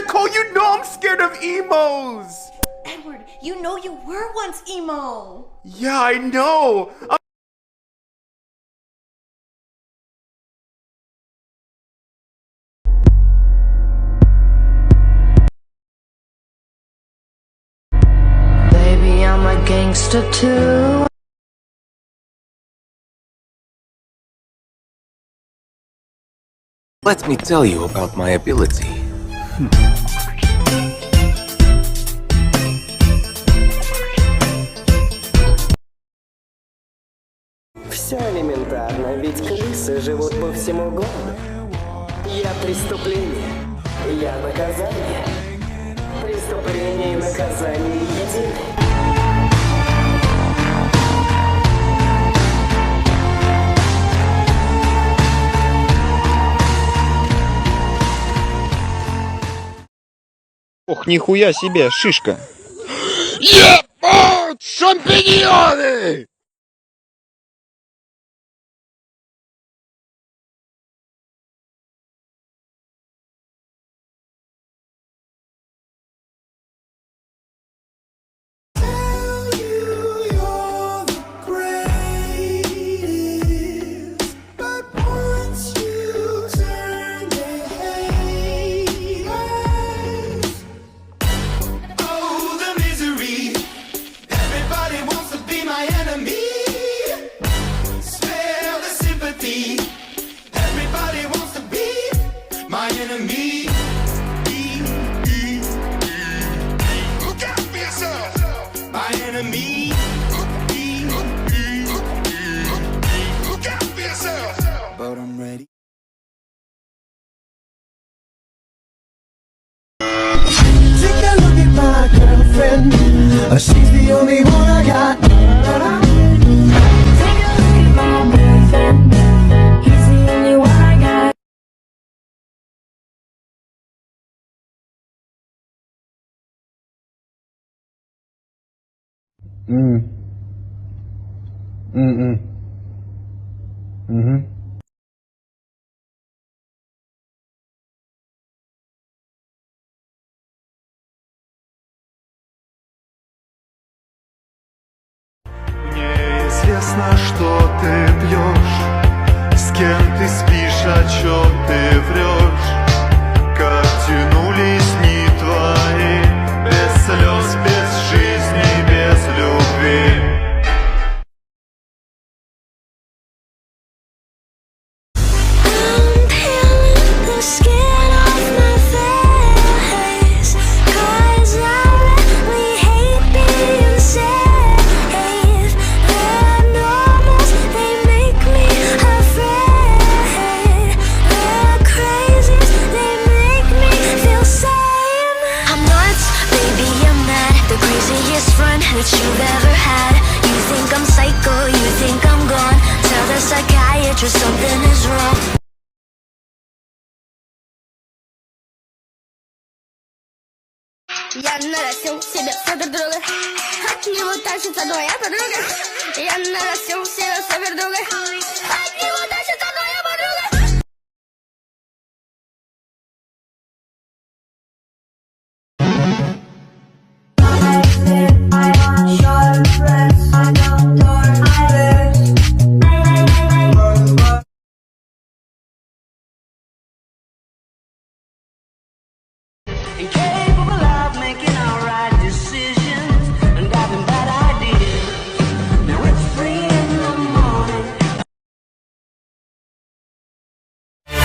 Nicole, you know I'm scared of emos. Edward, you know you were once emo. Yeah, I know. Baby, I'm a gangster too. Let me tell you about my ability. Все элементарно, ведь крысы живут по всему городу. Я преступление, я наказание. Преступление и наказание едины. Ох, нихуя себе, шишка. Ебать, шампиньоны! But I'm ready. Take a look at my girlfriend. She's the only one I got. Take a look at my boyfriend. He's the only one I got. Мне известно, что ты пьешь, с кем ты спишь, о чем ты врешь. Как тянулись дни твои, без слез, без жизни, без любви. That you've ever had. You think I'm psycho, you think I'm gone. Tell the psychiatrist something is wrong. Я нарастил себе супердруга, от него тащится твоя подруга. Я нарастил себе супердруга, от него тащится твоя подруга. Incapable of making alright decisions and having bad ideas. Now it's 3 in the morning.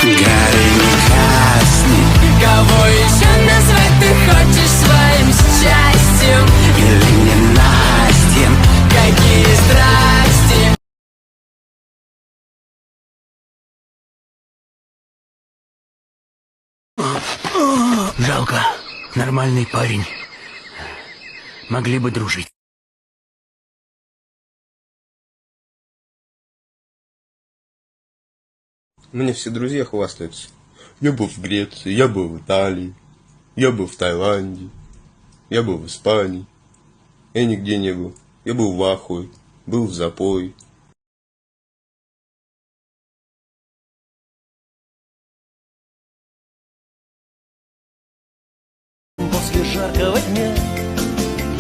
Гори не касни. Кого еще назвать ты хочешь своим счастьем? Или ненастьем. Какие страсти? Жалко, нормальный парень. Могли бы дружить. Мне все друзья хвастаются. Я был в Греции, я был в Италии, я был в Таиланде, я был в Испании. Я нигде не был. Я был в ахуе, был в запое. после жаркого дня.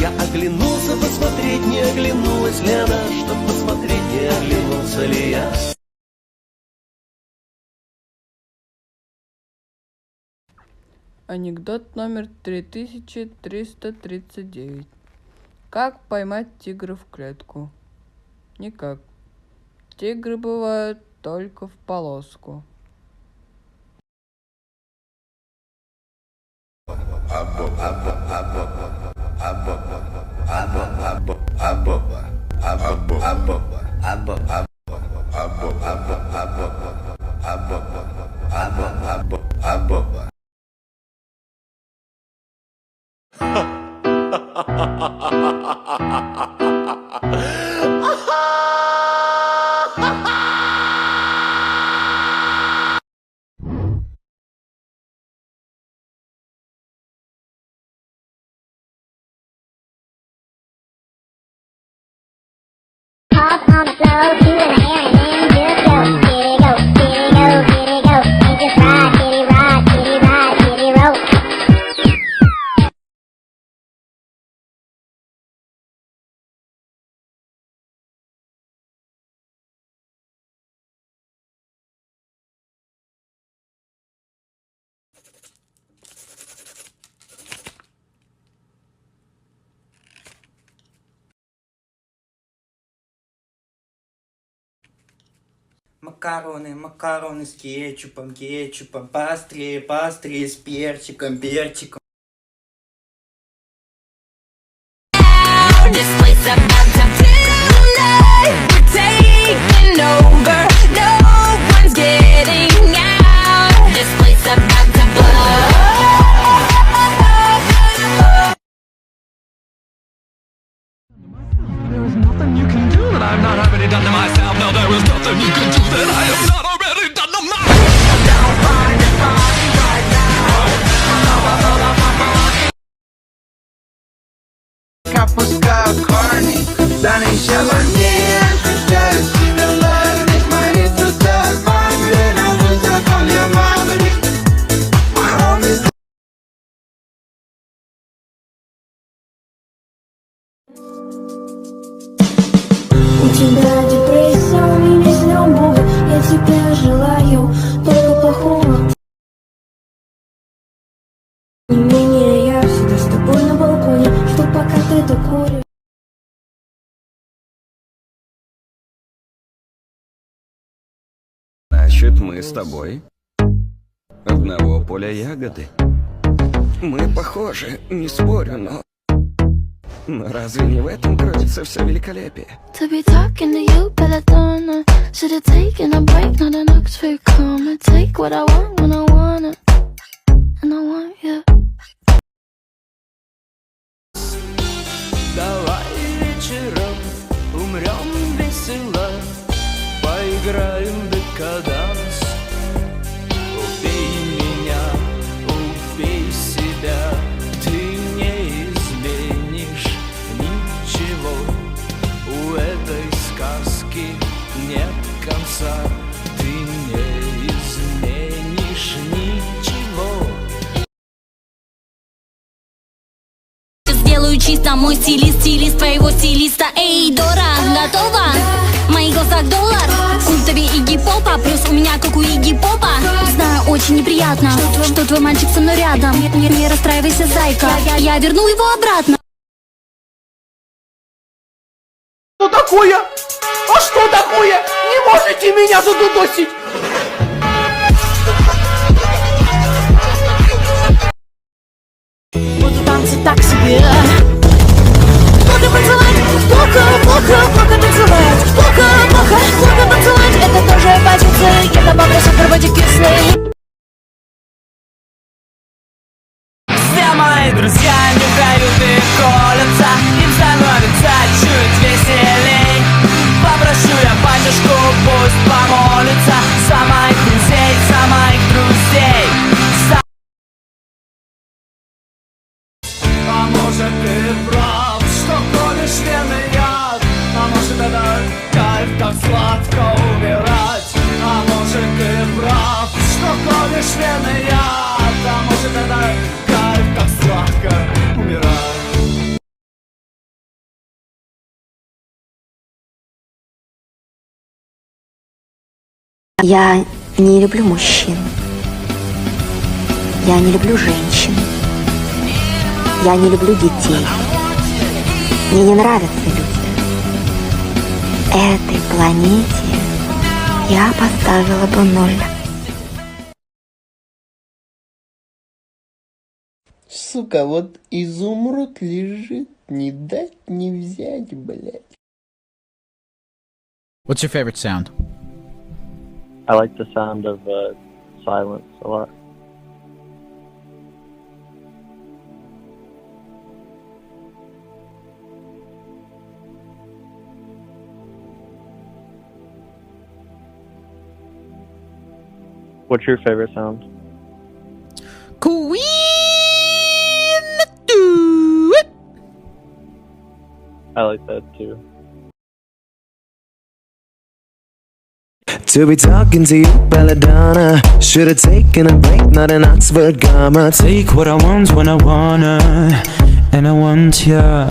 Я оглянулся посмотреть, не оглянулась ли она, чтоб посмотреть, не оглянулся ли я. Анекдот номер 3339. Как поймать тигра в клетку? Никак. Тигры бывают только в полоску. Hop on the floor, do an air and then just go. Kitty go, kitty go, kitty go, and just ride, kitty ride, kitty ride, kitty roll. Макароны, макароны с кетчупом, кетчупом, пастри, пастри с перчиком, перчиком. This place about to tonight, we're taking over. No one's getting out. This place about to blow. There is nothing you can do that I've not already done to myself. No, there is nothing you can do that I have not already done to myself. Don't find it funny right now. Опускаю корни, занесела мне, ощущаю себя лавиной. Мои друзья, мои веры, высоко мне мамы. My homies. У тебя депрессия, у меня с любовью. Я тебе желаю только плохого. Не менее, я всегда с тобой на балконе. Жду, пока ты докуришь. Значит, мы с тобой одного поля ягоды. Мы похожи, не спорю, но разве не в этом кроется все великолепие? To be talking to you, but I don't know. Should've taken a break, not an Oxford comma. Take what I want when I want it, and I want you. Давай вечером умрем весело, поиграем в декаданс. Убей меня, убей себя, ты не изменишь ничего. У этой сказки нет конца, ты не изменишь ничего. Сделаю чисто мой стилист, стилист твоего стилиста. Эй, Дора, готова? В моих глазах доллар. У тебя Игги Попа, плюс у меня как у Игги Попа. Знаю, очень неприятно, что твой мальчик со мной рядом. Не расстраивайся, зайка, я верну его обратно. Что такое? А что такое? Не можете меня задудосить? Буду танцы так себе. Плохо танцевать, плохо танцевать. Плохо танцевать, это тоже позиция. Я добавлю сахар кислый. Все мои друзья не вдают и колятся, им становится чуть веселей. Попрошу я батюшку, пусть помолится за моих друзей, за моих друзей. А может ты прав, что колешь верный яд? А может это кайф так сладко умирать? А может ты прав, что колешь верный яд? А может это кайф так сладко Я не люблю мужчин. Я не люблю женщин. Я не люблю детей. Мне не нравятся люди. Этой планете я поставила бы 0. Сука, вот изумруд лежит, не дать не взять, блядь. What's your favorite sound? I like the sound of silence a lot. What's your favorite sound? Queen! I like that too. To be talking to you, Belladonna. Should've taken a break, not an Oxford comma. Take what I want when I wanna, and I want ya.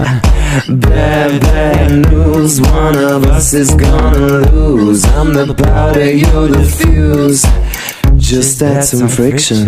Bad, bad news, one of us is gonna lose. I'm the powder, you're the fuse. Just add some friction.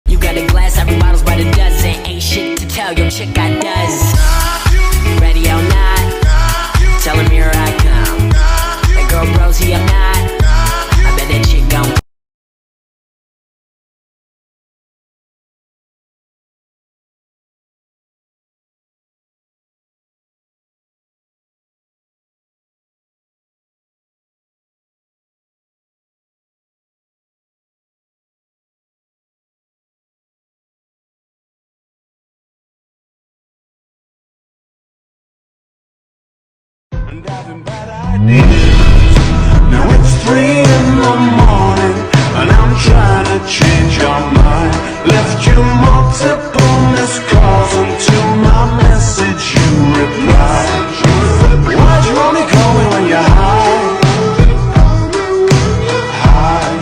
You got a glass, every bottle's by the dozen. Ain't shit to tell, your chick got does. Ready or not, tell him here I come. That girl Rosie or not, I bet that chick gon' And having bad ideas. Now it's 3 in the morning, and I'm trying to change your mind. Left you multiple missed calls until my message you replied. Why'd you only call me when you're high? High.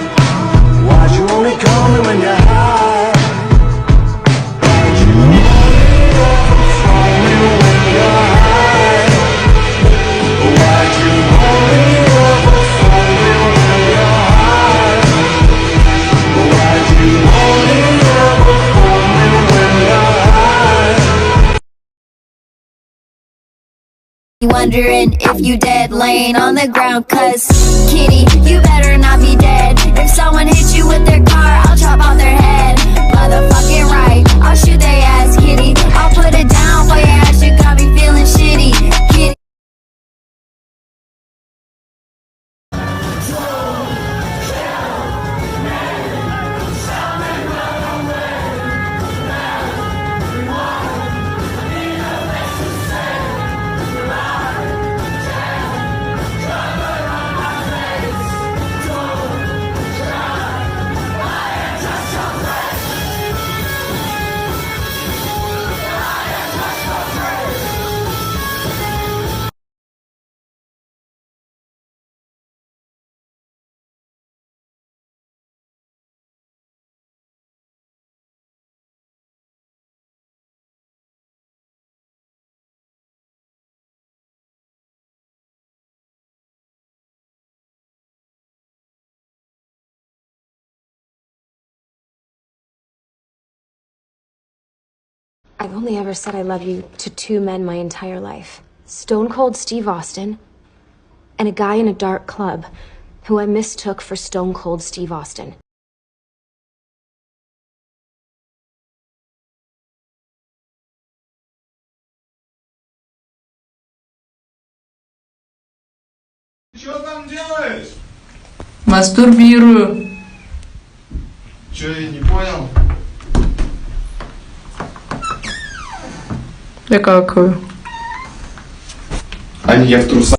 Why'd you only call me when you're high? Why'd you only ever phone me when you're high? Why'd you only ever phone me when you're high? Why'd you only ever phone me when you're high? Wondering if you dead, laying on the ground. Cause kitty, you better not be dead. If someone hits you with their car, I'll chop off their head. Motherfucking right, I'll shoot their ass, kitty. I'll put it down for your ass, you got me feeling shitty, kitty. I've only ever said I love you to two men my entire life. Stone Cold Steve Austin and a guy in a dark club who I mistook for Stone Cold Steve Austin. Что там делаешь? Мастурбирую. Че, я не понял? Я какаю. А не я в трусах.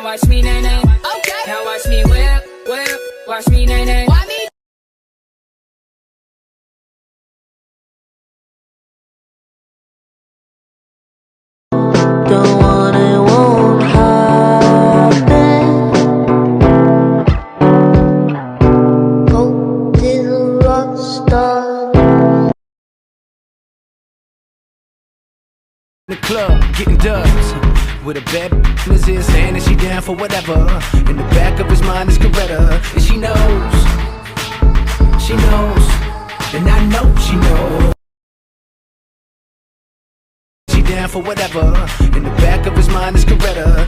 Watch me, nay, nay. Okay. Now watch me whip, whip. Watch me, nay, nay. Don't want it, won't happen. Gold is a rock star. The club, getting dubs. With a bad in his hand and she down for whatever. In the back of his mind is Coretta. And she knows, and I know she knows. She down for whatever. In the back of his mind is Coretta.